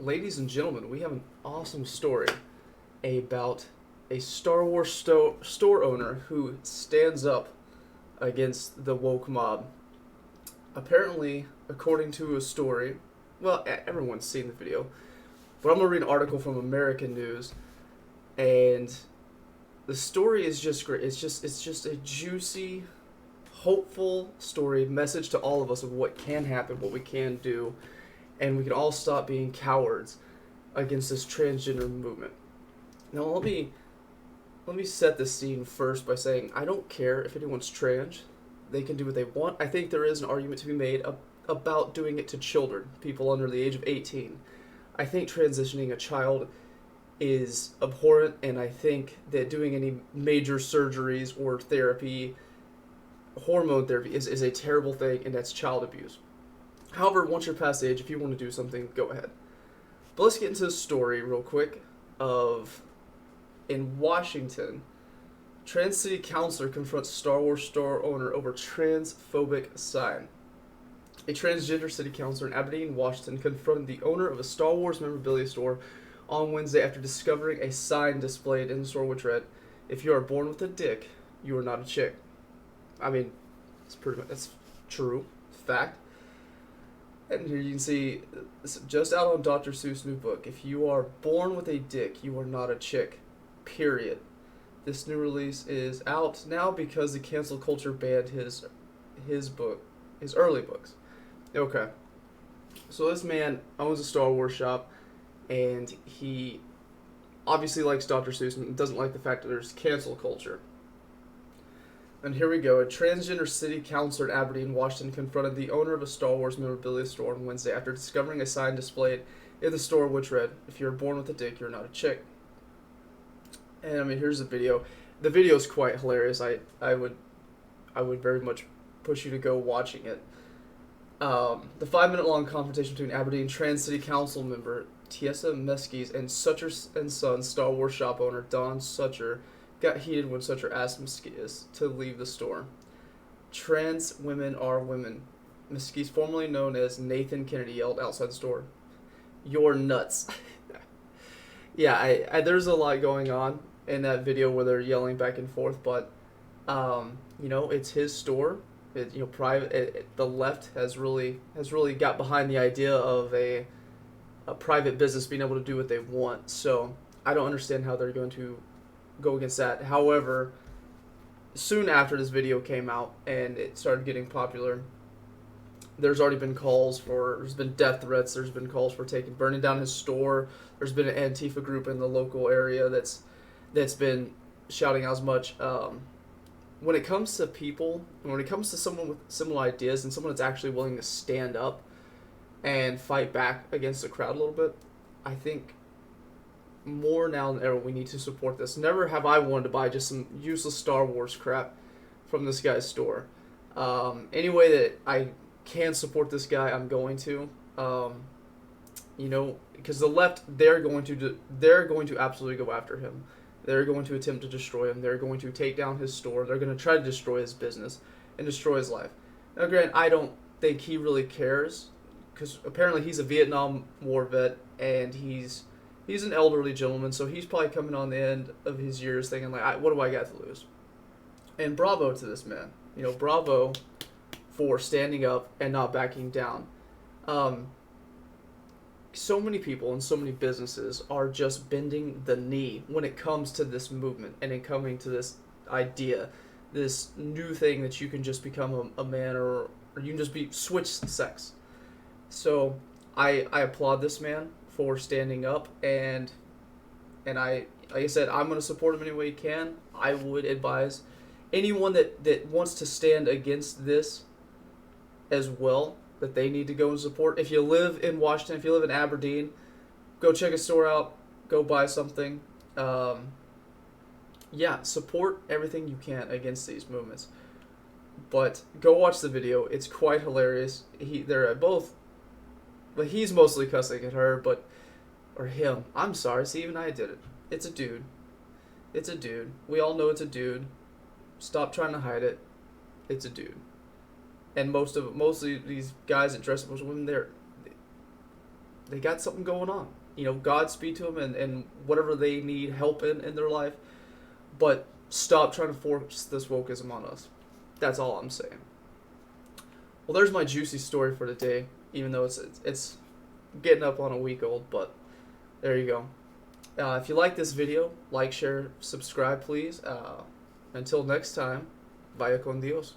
Ladies and gentlemen, we have an awesome story about a Star Wars store owner who stands up against the woke mob. Apparently, according to a story, well, everyone's seen the video, but I'm going to read an article from American News, and the story is just great. It's just a juicy, hopeful story, message to all of us of what can happen, what we can do, and we can all stop being cowards against this transgender movement. Now let me set the scene first by saying I don't care if anyone's trans. They can do what they want. I think there is an argument to be made about doing it to children, people under the age of 18. I think transitioning a child is abhorrent, and I think that doing any major surgeries or therapy, hormone therapy, is a terrible thing, and that's child abuse. However, once you're past the age, if you want to do something, go ahead. But let's get into the story real quick of, in Washington, trans city councilor confronts Star Wars store owner over transphobic sign. A transgender city councilor in Aberdeen, Washington, confronted the owner of a Star Wars memorabilia store on Wednesday after discovering a sign displayed in the store which read, "If you are born with a dick, you are not a chick." I mean, that's true, fact. And here you can see, just out on Dr. Seuss' new book, "If you are born with a dick, you are not a chick. Period." This new release is out now because the cancel culture banned his early books. Okay. So this man owns a Star Wars shop, and he obviously likes Dr. Seuss and doesn't like the fact that there's cancel culture. And here we go. A transgender city councilor in Aberdeen, Washington, confronted the owner of a Star Wars memorabilia store on Wednesday after discovering a sign displayed in the store which read, "If you're born with a dick, you're not a chick." And I mean, here's the video. The video is quite hilarious. I would very much push you to go watching it. The 5-minute long confrontation between Aberdeen Trans City Council member Tiesa Meskies and Sutter and Sons Star Wars shop owner Don Sutter got heated when Sutter asked Meskies to leave the store. "Trans women are women," Meskies, formerly known as Nathan Kennedy, yelled outside the store. "You're nuts." Yeah, there's a lot going on in that video where they're yelling back and forth, but it's his store. The left has really got behind the idea of a private business being able to do what they want. So I don't understand how they're going to go against that. However, soon after this video came out and it started getting popular, there's been death threats, there's been calls for burning down his store. There's been an Antifa group in the local area that's been shouting out as much. When it comes to someone with similar ideas and someone that's actually willing to stand up and fight back against the crowd a little bit, I think more now than ever we need to support this. Never have I wanted to buy just some useless Star Wars crap from this guy's store. Any way that I can support this guy, I'm going to. Because the left, they're going to absolutely go after him. They're going to attempt to destroy him. They're going to take down his store. They're going to try to destroy his business and destroy his life. Now, granted, I don't think he really cares, because apparently he's a Vietnam War vet, and he's an elderly gentleman, so he's probably coming on the end of his years thinking, like, what do I got to lose? And bravo to this man. Bravo for standing up and not backing down. So many people and so many businesses are just bending the knee when it comes to this movement and in coming to this idea, this new thing that you can just become a man or you can just switch sex. So I applaud this man for standing up, and like I said, I'm going to support him any way he can. I would advise anyone that wants to stand against this as well, that they need to go and support. If you live in Washington, if you live in Aberdeen, go check a store out, go buy something. Support everything you can against these movements. But go watch the video. It's quite hilarious. They're both, but he's mostly cussing at her, or him. I'm sorry. See, even I did it. It's a dude. It's a dude. We all know it's a dude. Stop trying to hide it. It's a dude. And mostly these guys that dress up as women, they got something going on. You know, Godspeed to them and whatever they need help in their life. But stop trying to force this wokeism on us. That's all I'm saying. Well, there's my juicy story for today, even though it's getting up on a week old, but there you go. If you like this video, like, share, subscribe, please. Until next time, vaya con Dios.